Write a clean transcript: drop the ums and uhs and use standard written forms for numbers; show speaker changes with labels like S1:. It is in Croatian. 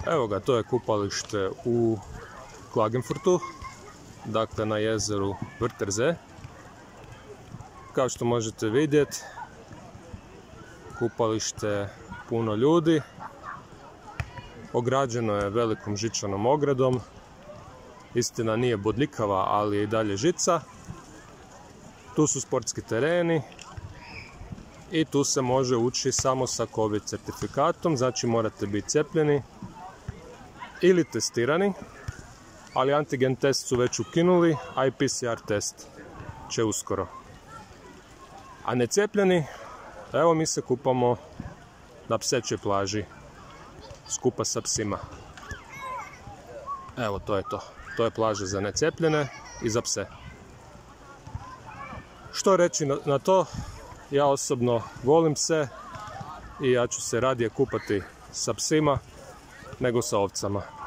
S1: Evo ga, to je kupalište u Klagenfurtu, dakle na jezeru Wörthersee. Kao što možete vidjeti, kupalište puno ljudi, ograđeno je velikom žičanom ogradom, istina nije bodljikava, ali je i dalje žica. Tu su sportski tereni i tu se može ući samo sa COVID certifikatom, znači morate biti cijepljeni ili testirani, ali antigen test su već ukinuli, a i PCR test će uskoro. A necijepljeni, evo mi se kupamo na psećoj plaži skupa sa psima. Evo, to je to. To je plaža za necijepljene i za pse. Što reći na to? Ja osobno volim pse i ja ću se radije kupati sa psima nego sa ovcama.